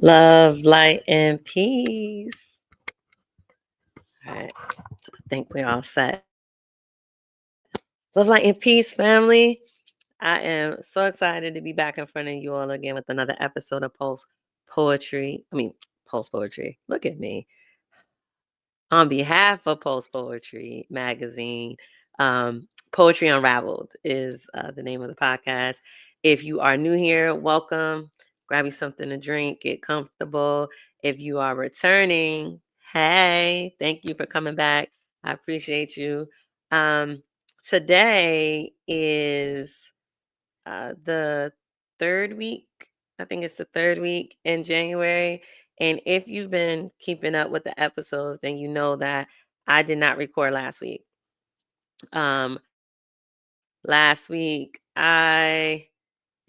Love, light, and peace. All right. I think we're all set. Love, light, and peace, family. I am so excited to be back in front of you all again with another episode of Poetry. Post Poetry. Look at me. On behalf of Post Poetry Magazine, Poetry Unraveled is the name of the podcast. If you are new here, welcome. Grab you something to drink, get comfortable. If you are returning, hey, thank you for coming back. I appreciate you. Today is the third week. I think it's the third week in January. And if you've been keeping up with the episodes, then you know that I did not record last week. Um, last week I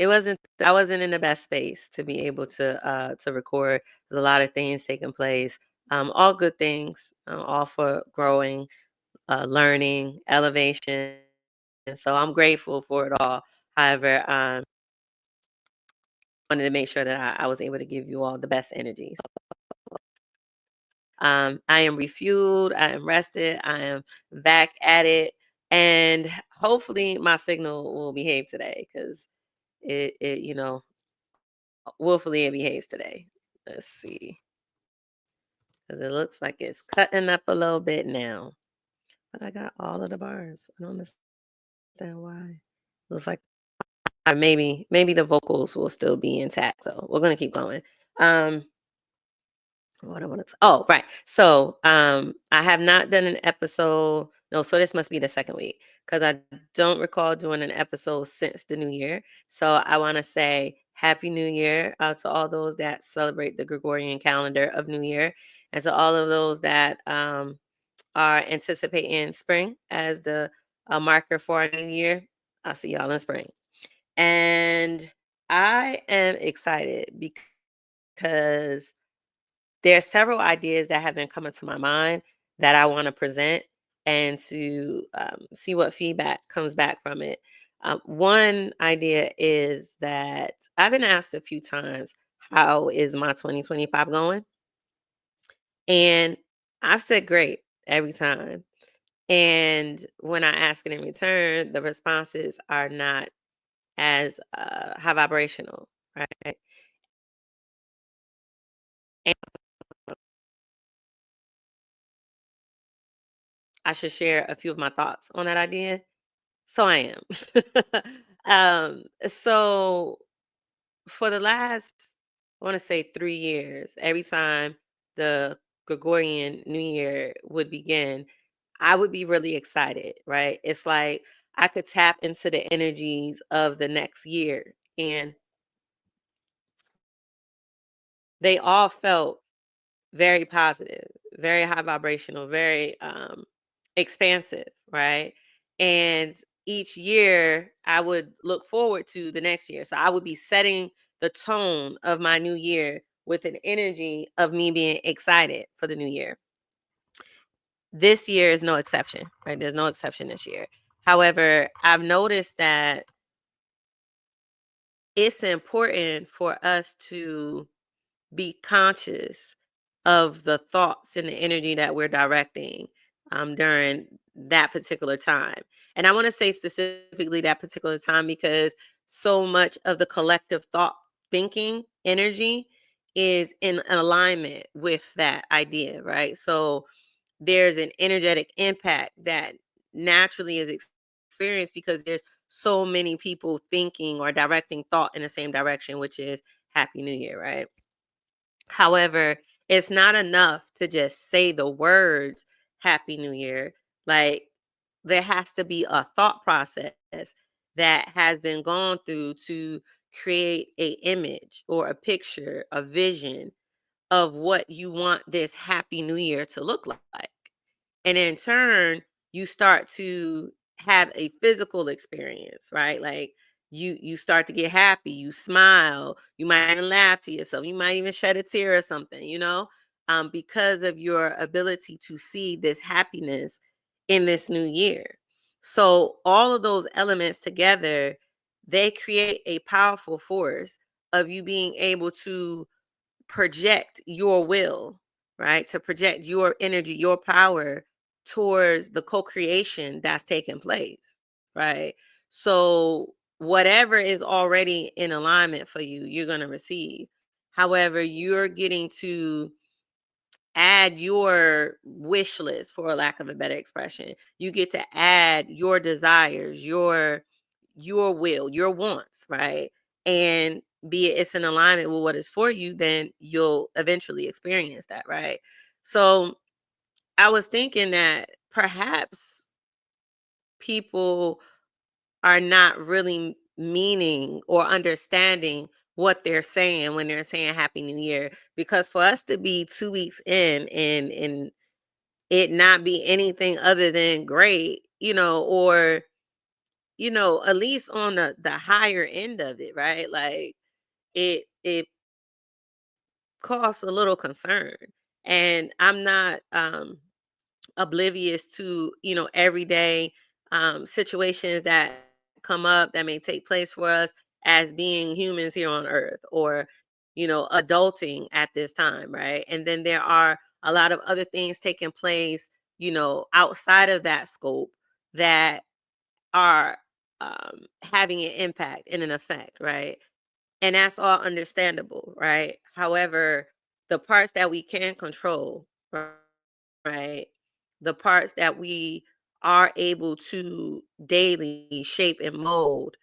wasn't in the best space to be able to record. There's a lot of things taking place. All good things, all for growing, learning, elevation. So I'm grateful for it all. However, wanted to make sure that I was able to give you all the best energy. I am refueled, I am rested, I am back at it, and hopefully my signal will behave today because willfully it behaves today. Let's see, because it looks like it's cutting up a little bit now, but I got all of the bars. I don't understand why. Looks like maybe the vocals will still be intact, so we're gonna keep going. What I want to oh right. So I have not done an episode. No, so this must be the second week because I don't recall doing an episode since the new year. So I want to say Happy New Year to all those that celebrate the Gregorian calendar of New Year, and to all of those that are anticipating spring as the marker for our new year. I'll see y'all in spring. And I am excited because there are several ideas that have been coming to my mind that I want to present and to see what feedback comes back from it. One idea is that I've been asked a few times, how is my 2025 going? And I've said great every time. And when I ask it in return, the responses are not as high vibrational, right? And I should share a few of my thoughts on that idea. So I am. So for the last, I want to say 3 years, every time the Gregorian New Year would begin, I would be really excited, right? It's like I could tap into the energies of the next year. And they all felt very positive, very high vibrational, very expansive, right? And each year I would look forward to the next year. So I would be setting the tone of my new year with an energy of me being excited for the new year. This year is no exception, right? There's no exception this year. However, I've noticed that it's important for us to be conscious of the thoughts and the energy that we're directing during that particular time. And I want to say specifically that particular time because so much of the collective thought thinking energy is in alignment with that idea, right? So there's an energetic impact that naturally is experienced because there's so many people thinking or directing thought in the same direction, which is Happy New Year, right? However, it's not enough to just say the words Happy New Year. Like there has to be a thought process that has been gone through to create a image or a picture, a vision of what you want this Happy New Year to look like. And in turn, you start to have a physical experience, right? Like you start to get happy, you smile, you might even laugh to yourself, you might even shed a tear or something, because of your ability to see this happiness in this new year. So all of those elements together, they create a powerful force of you being able to project your will, right? To project your energy, your power towards the co-creation that's taking place, right? So whatever is already in alignment for you, you're going to receive. However, you're getting to add your wish list, for a lack of a better expression. You get to add your desires, your will, your wants, right? And be it it's in alignment with what is for you, then you'll eventually experience that, right? So I was thinking that perhaps people are not really meaning or understanding what they're saying when they're saying happy new year, because for us to be 2 weeks in and it not be anything other than great, or at least on the higher end of it, right? Like it costs a little concern. And I'm not oblivious to, everyday situations that come up that may take place for us as being humans here on earth, or adulting at this time, right? And then there are a lot of other things taking place, outside of that scope, that are having an impact and an effect, right? And that's all understandable, right? However, the parts that we can control, right? The parts that we are able to daily shape and mold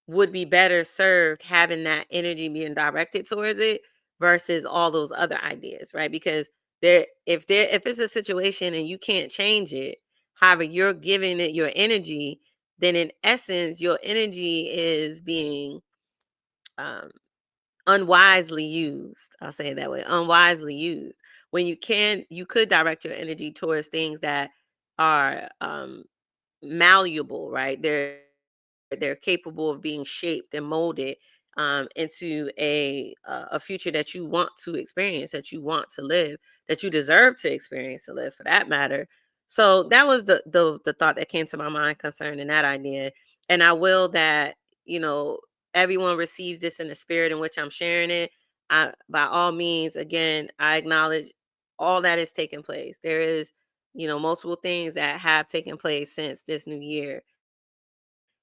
would be better served having that energy being directed towards it versus all those other ideas, right? Because if it's a situation and you can't change it, however you're giving it your energy, then in essence your energy is being um unwisely used. I'll say it that way, unwisely used. When you could direct your energy towards things that are malleable, right? They're capable of being shaped and molded into a future that you want to experience, that you want to live, that you deserve to experience to live, for that matter. So that was the thought that came to my mind concerning that idea. And I will that you know everyone receives this in the spirit in which I'm sharing it. By all means, again, I acknowledge all that is taking place. There is multiple things that have taken place since this new year.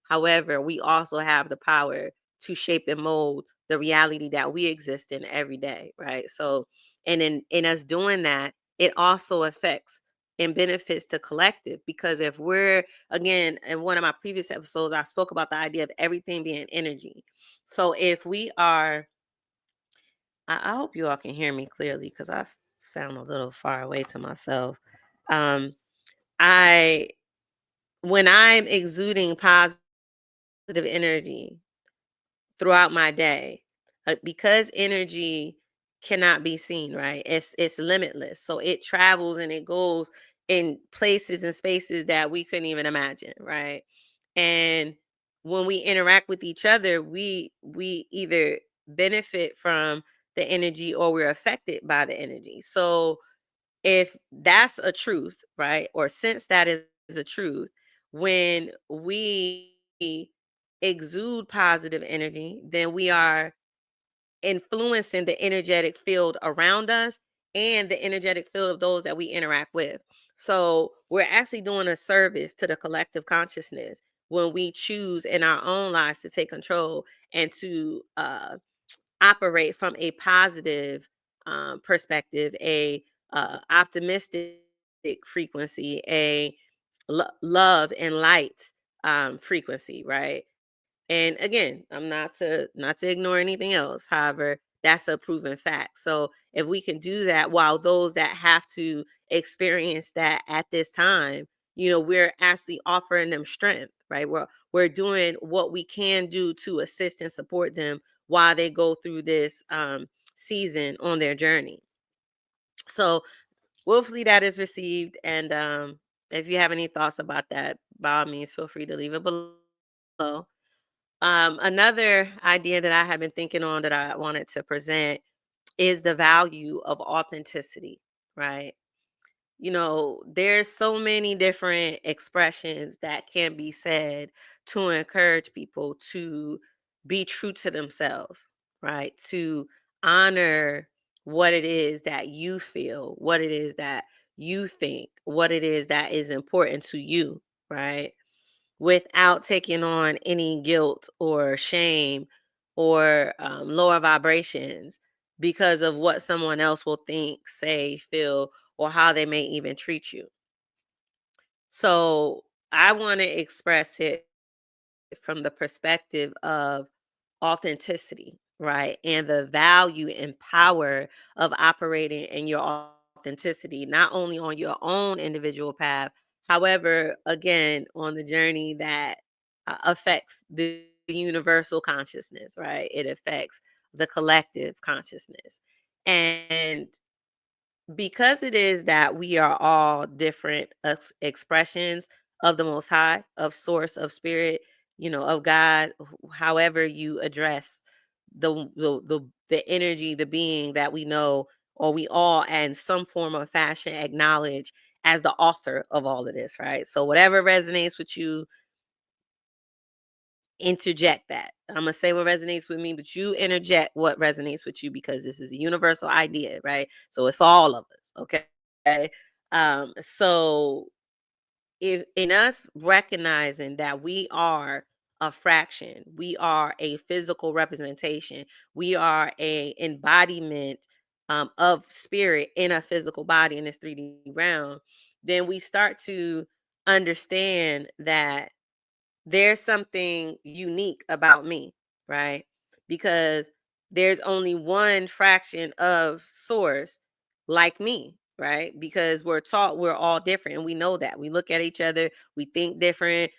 However, we also have the power to shape and mold the reality that we exist in every day, right? So, and in us doing that, it also affects and benefits the collective, because if we're, again, in one of my previous episodes, I spoke about the idea of everything being energy. So if we are, I hope you all can hear me clearly because I sound a little far away to myself. Um, I When I'm exuding positive energy throughout my day, because energy cannot be seen, right? It's limitless, so it travels and it goes in places and spaces that we couldn't even imagine, right? And when we interact with each other, we either benefit from the energy or we're affected by the energy. So if that's a truth, right? Or since that is a truth, when we exude positive energy, then we are influencing the energetic field around us and the energetic field of those that we interact with. So we're actually doing a service to the collective consciousness when we choose in our own lives to take control and to operate from a positive perspective, a optimistic frequency, a love and light frequency, right? And again, I'm not to ignore anything else. However, that's a proven fact. So if we can do that while those that have to experience that at this time, we're actually offering them strength, right? We're doing what we can do to assist and support them while they go through this season on their journey. So willfully that is received. And if you have any thoughts about that, by all means, feel free to leave it below. Another idea that I have been thinking on that I wanted to present is the value of authenticity, right? There's so many different expressions that can be said to encourage people to be true to themselves, right? To honor what it is that you feel, what it is that you think, what it is that is important to you, right? Without taking on any guilt or shame or lower vibrations because of what someone else will think, say, feel, or how they may even treat you. So I want to express it from the perspective of authenticity, right? And the value and power of operating in your authenticity, not only on your own individual path, however, again, on the journey that affects the universal consciousness, right? It affects the collective consciousness. And because it is that we are all different expressions of the most high, of source, of spirit, of God, however you address the energy, the being that we know, or we all in some form or fashion acknowledge as the author of all of this, right? So whatever resonates with you, interject that. I'm gonna say what resonates with me, but you interject what resonates with you because this is a universal idea, right? So it's for all of us, okay? So if in us recognizing that we are a fraction, we are a physical representation, we are a embodiment of spirit in a physical body in this 3D realm, then we start to understand that there's something unique about me, right? Because there's only one fraction of source like me, right? Because we're taught we're all different and we know that. We look at each other, we think different.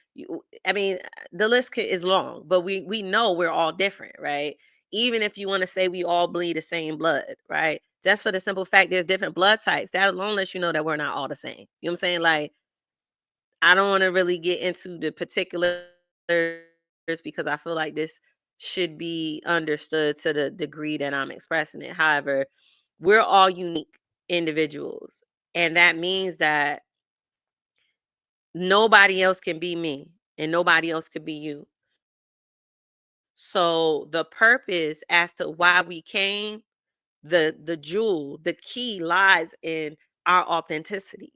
I mean, the list is long, but we know we're all different, right? Even if you want to say we all bleed the same blood, right? Just for the simple fact there's different blood types. That alone lets you know that we're not all the same. You know what I'm saying? Like I don't want to really get into the particulars because I feel like this should be understood to the degree that I'm expressing it. However, we're all unique individuals. And that means that nobody else can be me and nobody else can be you. So the purpose as to why we came, the jewel, the key lies in our authenticity.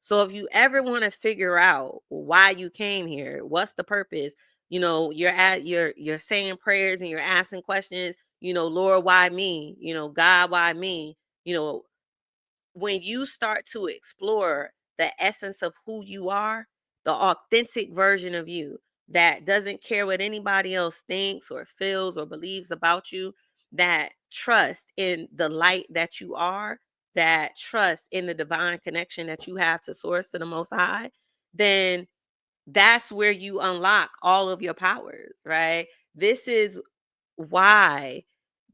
So if you ever want to figure out why you came here, what's the purpose, you're saying prayers and you're asking questions, Lord, why me? God, why me? You know, when you start to explore the essence of who you are, the authentic version of you that doesn't care what anybody else thinks or feels or believes about you, that trust in the light that you are, that trust in the divine connection that you have to source, to the most high, then that's where you unlock all of your powers, right? This is why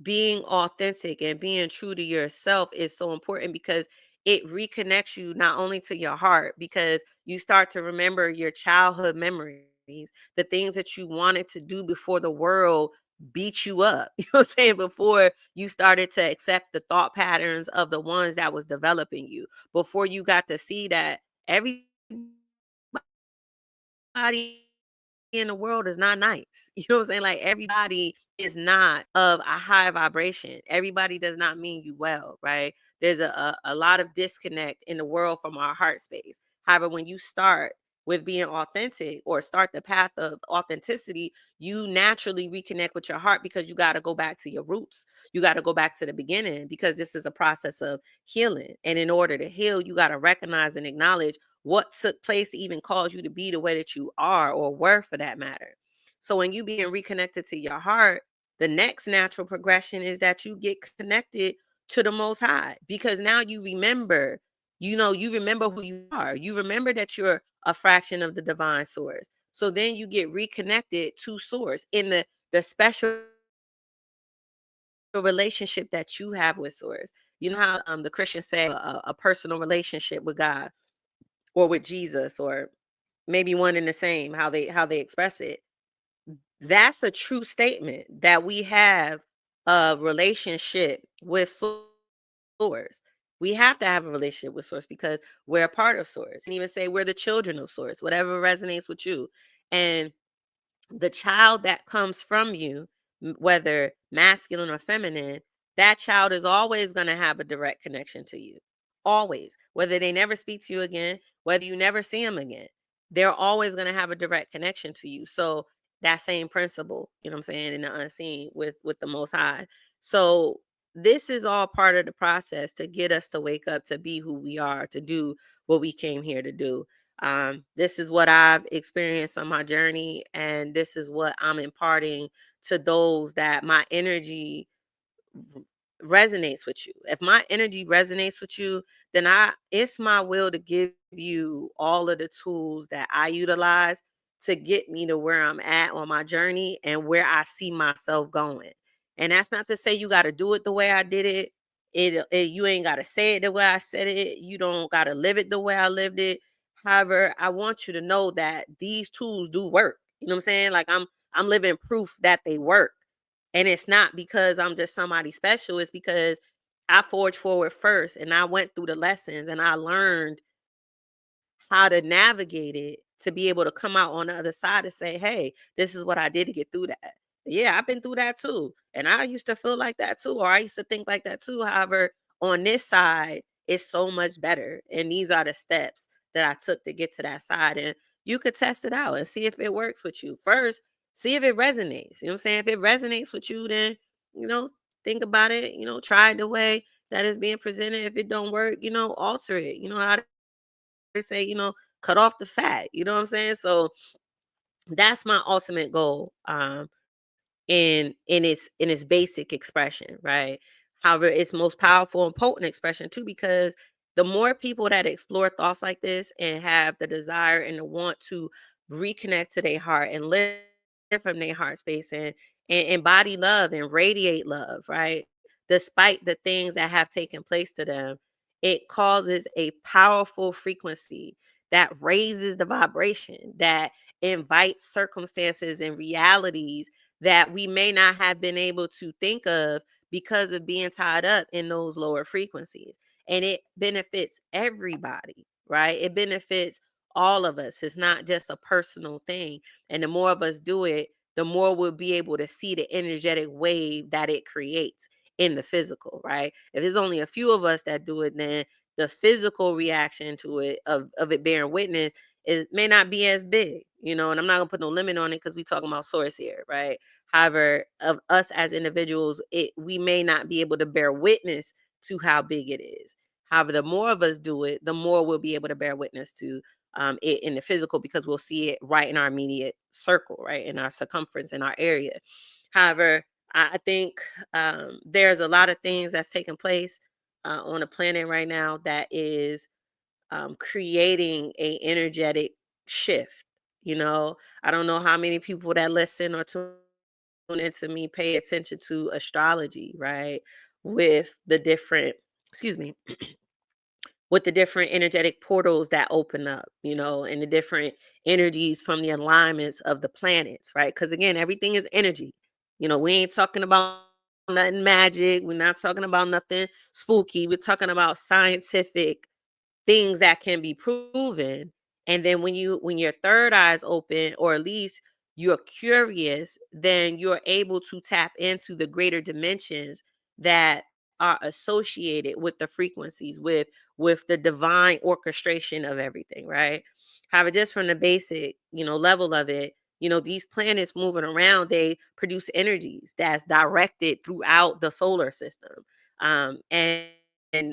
being authentic and being true to yourself is so important because it reconnects you not only to your heart, because you start to remember your childhood memories, the things that you wanted to do before the world beat you up. You know what I'm saying? Before you started to accept the thought patterns of the ones that was developing you, before you got to see that everybody in the world is not nice. You know what I'm saying? Like everybody is not of a high vibration. Everybody does not mean you well, right? There's a lot of disconnect in the world from our heart space. However, when you start with being authentic or start the path of authenticity, you naturally reconnect with your heart because you got to go back to your roots. You got to go back to the beginning because this is a process of healing. And in order to heal, you got to recognize and acknowledge what took place to even cause you to be the way that you are or were for that matter. So when you being reconnected to your heart, the next natural progression is that you get connected to the most high because now you remember who you are. You remember that you're a fraction of the divine source. So then you get reconnected to source in the special relationship that you have with source. You know how the Christians say a personal relationship with God or with Jesus or maybe one and the same, how they express it. That's a true statement that we have a relationship with source. We have to have a relationship with source because we're a part of source. And even say we're the children of source, whatever resonates with you. And the child that comes from you, whether masculine or feminine, that child is always going to have a direct connection to you. Always. Whether they never speak to you again, whether you never see them again, they're always going to have a direct connection to you. So that same principle, you know what I'm saying, in the unseen with the most high. So this is all part of the process to get us to wake up, to be who we are, to do what we came here to do. This is what I've experienced on my journey, and this is what I'm imparting to those that my energy resonates with you. If my energy resonates with you, then I it's my will to give you all of the tools that I utilize to get me to where I'm at on my journey and where I see myself going. And that's not to say you got to do it the way I did it. You ain't got to say it the way I said it. You don't got to live it the way I lived it. However, I want you to know that these tools do work. You know what I'm saying? Like I'm living proof that they work. And it's not because I'm just somebody special. It's because I forged forward first and I went through the lessons and I learned how to navigate it to be able to come out on the other side and say, hey, this is what I did to get through that. Yeah, I've been through that too. And I used to feel like that too, or I used to think like that too. However, on this side, it's so much better. And these are the steps that I took to get to that side. And you could test it out and see if it works with you. First, see if it resonates. You know what I'm saying? If it resonates with you, then, you know, think about it, try it the way that is being presented. If it don't work, alter it. You know how they say, cut off the fat. You know what I'm saying? So that's my ultimate goal. In its basic expression, right? However, its most powerful and potent expression too, because the more people that explore thoughts like this and have the desire and the want to reconnect to their heart and live from their heart space and embody love and radiate love, right? Despite the things that have taken place to them, it causes a powerful frequency that raises the vibration, that invites circumstances and realities that we may not have been able to think of because of being tied up in those lower frequencies. And it benefits everybody, right? It benefits all of us. It's not just a personal thing. And the more of us do it, the more we'll be able to see the energetic wave that it creates in the physical, right? If there's only a few of us that do it, then the physical reaction to it of it bearing witness is may not be as big, and I'm not gonna put no limit on it because we talking about source here, right? However, of us as individuals, we may not be able to bear witness to how big it is. However, the more of us do it, the more we'll be able to bear witness to it in the physical because we'll see it right in our immediate circle, right? In our circumference, in our area. However, I think there's a lot of things that's taking place on the planet right now that is creating a energetic shift. I don't know how many people that listen or tune into me pay attention to astrology, right? With the different, excuse me, with the different energetic portals that open up, and the different energies from the alignments of the planets, right? Because again, everything is energy. We ain't talking about nothing magic. We're not talking about nothing spooky. We're talking about scientific things that can be proven. And then when your third eye is open, or at least you're curious, then you're able to tap into the greater dimensions that are associated with the frequencies, with the divine orchestration of everything, right? However, just from the basic level of it, these planets moving around, they produce energies that's directed throughout the solar system. And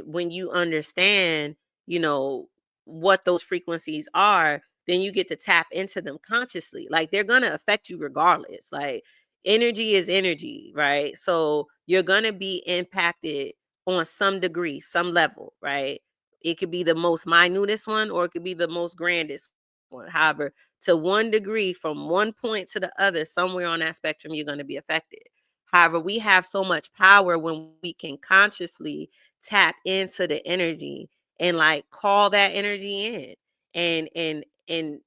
when you understand you know, what those frequencies are, then you get to tap into them consciously. Like they're going to affect you regardless. Like energy is energy, right? So you're going to be impacted on some degree, some level, right? It could be the most minutest one or it could be the most grandest one. However, to one degree, from one point to the other, somewhere on that spectrum, you're going to be affected. However, we have so much power when we can consciously tap into the energy and like call that energy in and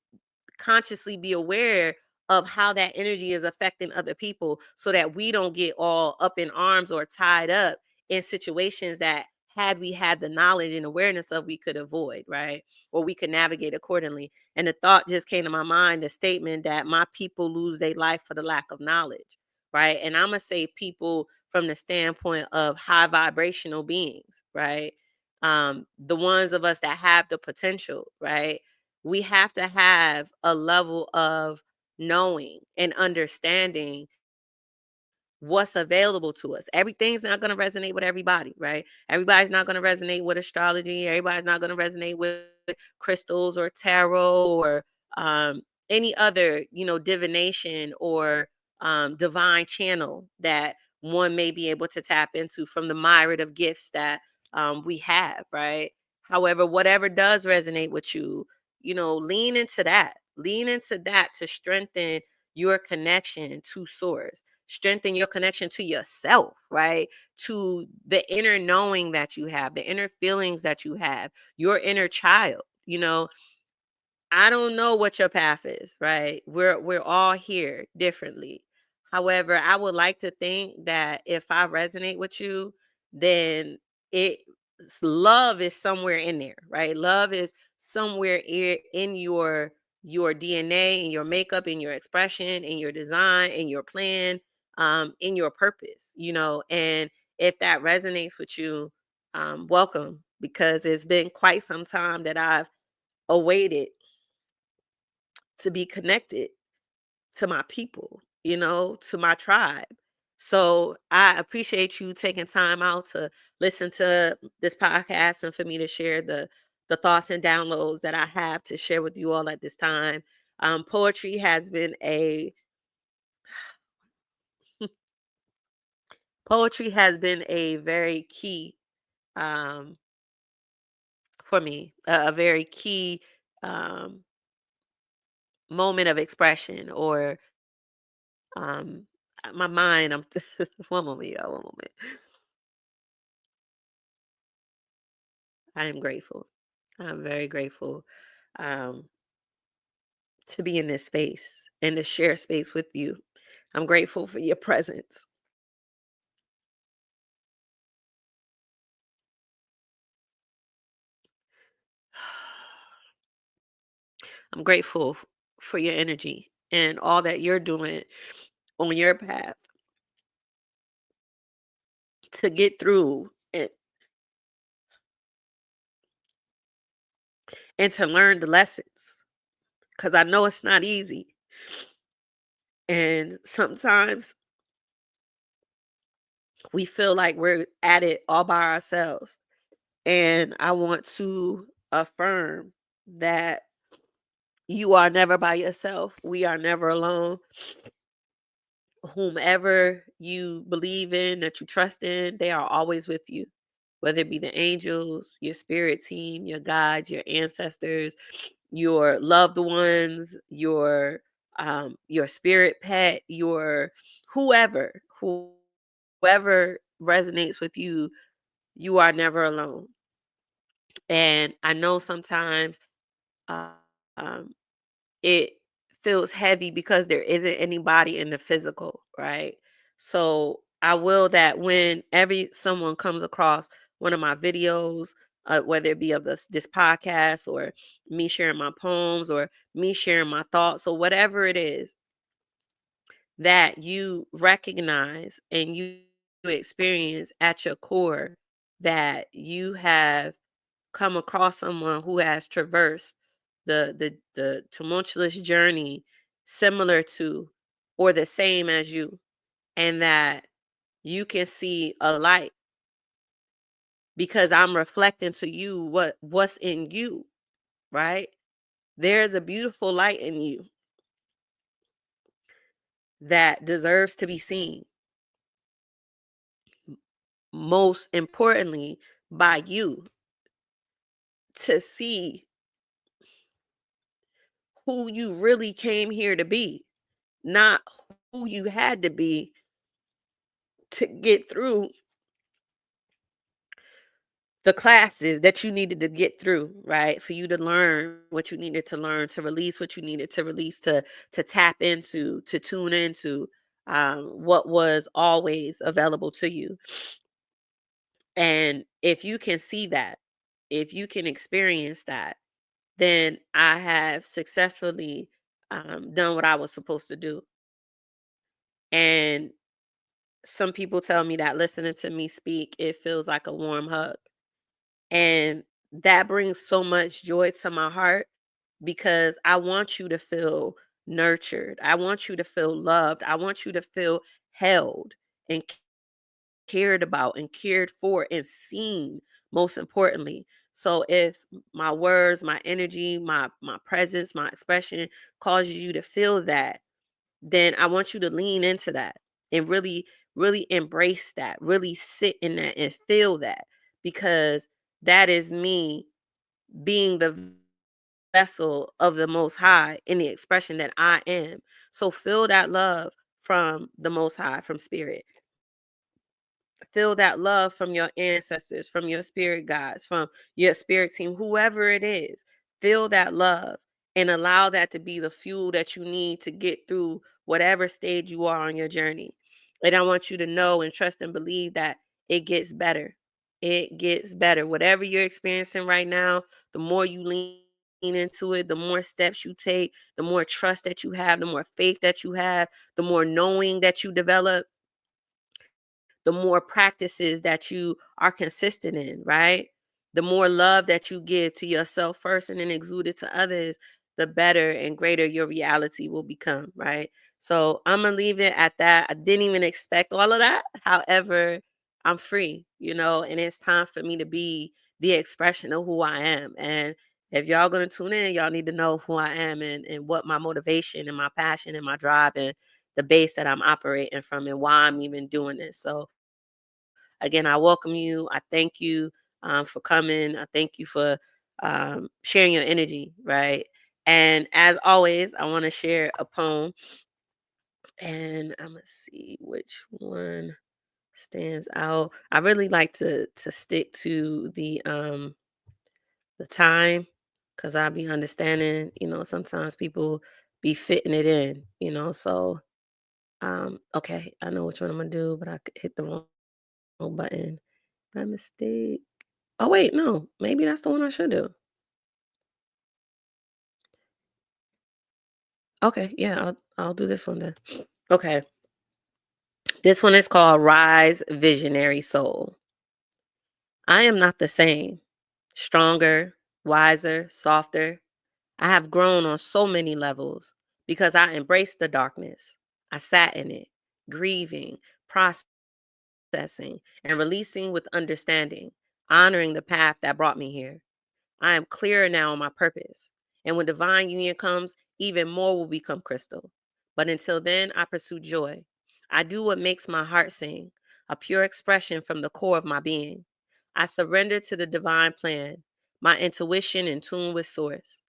consciously be aware of how that energy is affecting other people so that we don't get all up in arms or tied up in situations that had we had the knowledge and awareness of we could avoid, right? Or we could navigate accordingly. And the thought just came to my mind, the statement that my people lose their life for the lack of knowledge, right? And I'm gonna say people from the standpoint of high vibrational beings, right? The ones of us that have the potential, right? We have to have a level of knowing and understanding what's available to us. Everything's not going to resonate with everybody, right? Everybody's not going to resonate with astrology. Everybody's not going to resonate with crystals or tarot or um, any other, divination or divine channel that one may be able to tap into from the myriad of gifts that we have, right? However, whatever does resonate with you, lean into that. Lean into that to strengthen your connection to source, strengthen your connection to yourself, right? To the inner knowing that you have, the inner feelings that you have, your inner child. I don't know what your path is, right? We're all here differently. However, I would like to think that if I resonate with you, then it love is somewhere in there, right? Love is somewhere in your DNA, in your makeup, in your expression, in your design, in your plan, in your purpose, and if that resonates with you, welcome, because it's been quite some time that I've awaited to be connected to my people, to my tribe. So I appreciate you taking time out to listen to this podcast and for me to share the thoughts and downloads that I have to share with you all at this time. Poetry has been a poetry has been a very key um, for me, a very key um, moment of expression or my mind. I'm one moment, y'all, one moment. I am grateful. I'm very grateful um, to be in this space and to share space with you. I'm grateful for your presence. I'm grateful for your energy and all that you're doing on your path to get through and to learn the lessons. Because I know it's not easy. And sometimes we feel like we're at it all by ourselves. And I want to affirm that you are never by yourself. We are never alone. Whomever you believe in, that you trust in, they are always with you. Whether it be the angels, your spirit team, your guides, your ancestors, your loved ones, your spirit pet, your whoever, whoever resonates with you, you are never alone. And I know sometimes uh, um, it feels heavy because there isn't anybody in the physical, right? So I will that whenever someone comes across one of my videos, whether it be of this podcast or me sharing my poems or me sharing my thoughts or whatever it is that you recognize and you experience at your core, that you have come across someone who has traversed the tumultuous journey similar to or the same as you, and that you can see a light because I'm reflecting to you what's in you, right? There's a beautiful light in you that deserves to be seen, most importantly by you, to see who you really came here to be, not who you had to be to get through the classes that you needed to get through, right? For you to learn what you needed to learn, to release what you needed to release, to tap into, to tune into what was always available to you. And if you can see that, if you can experience that, then I have successfully done what I was supposed to do. And some people tell me that listening to me speak, it feels like a warm hug. And that brings so much joy to my heart because I want you to feel nurtured. I want you to feel loved. I want you to feel held and cared about and cared for and seen, most importantly. So if my words, my energy, my presence, my expression causes you to feel that, then I want you to lean into that and really, really embrace that, really sit in that and feel that, because that is me being the vessel of the Most High in the expression that I am. So feel that love from the Most High, from Spirit. Feel that love from your ancestors, from your spirit guides, from your spirit team, whoever it is. Feel that love and allow that to be the fuel that you need to get through whatever stage you are on your journey. And I want you to know and trust and believe that it gets better. It gets better. Whatever you're experiencing right now, the more you lean into it, the more steps you take, the more trust that you have, the more faith that you have, the more knowing that you develop, the more practices that you are consistent in, right? The more love that you give to yourself first and then exude it to others, the better and greater your reality will become, right? So I'm gonna leave it at that. I didn't even expect all of that. However, I'm free, and it's time for me to be the expression of who I am. And if y'all gonna tune in, y'all need to know who I am and what my motivation and my passion and my drive and the base that I'm operating from and why I'm even doing this. So again, I welcome you. I thank you for coming. I thank you for sharing your energy, right? And as always, I want to share a poem, and I'm gonna see which one stands out. I really like to stick to the time because I be understanding. Sometimes people be fitting it in. So okay, I know which one I'm gonna do, but I could hit the wrong button by mistake. Oh, wait, no. Maybe that's the one I should do. Okay, yeah, I'll do this one then. Okay. This one is called Rise Visionary Soul. I am not the same. Stronger, wiser, softer. I have grown on so many levels because I embraced the darkness. I sat in it, grieving, processing, and releasing with understanding, honoring the path that brought me here. I am clearer now on my purpose. And when divine union comes, even more will become crystal. But until then, I pursue joy. I do what makes my heart sing, a pure expression from the core of my being. I surrender to the divine plan, my intuition in tune with source,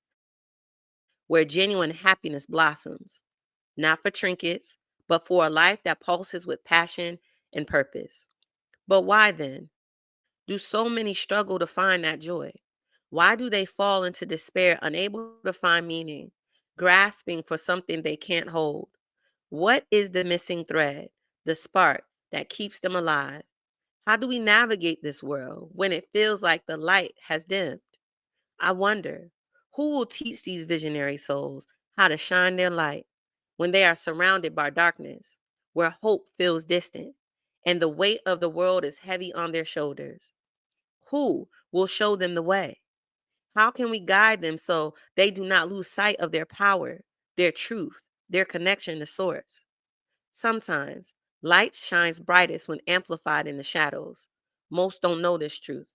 where genuine happiness blossoms, not for trinkets, but for a life that pulses with passion and purpose. But why then? Do so many struggle to find that joy? Why do they fall into despair, unable to find meaning, grasping for something they can't hold? What is the missing thread, the spark that keeps them alive? How do we navigate this world when it feels like the light has dimmed? I wonder who will teach these visionary souls how to shine their light when they are surrounded by darkness, where hope feels distant and the weight of the world is heavy on their shoulders. Who will show them the way? How can we guide them so they do not lose sight of their power, their truth, their connection to source? Sometimes light shines brightest when amplified in the shadows. Most don't know this truth,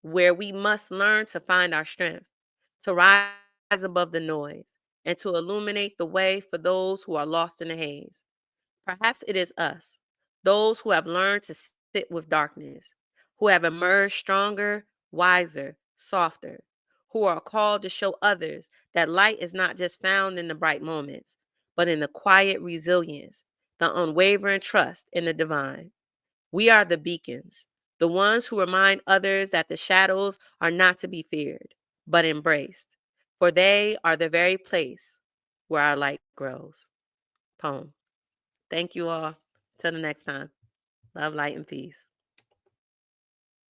where we must learn to find our strength, to rise above the noise, and to illuminate the way for those who are lost in the haze. Perhaps it is us, those who have learned to sit with darkness, who have emerged stronger, wiser, softer, who are called to show others that light is not just found in the bright moments, but in the quiet resilience, the unwavering trust in the divine. We are the beacons, the ones who remind others that the shadows are not to be feared, but embraced, for they are the very place where our light grows. Poem. Thank you all. Till the next time. Love, light, and peace.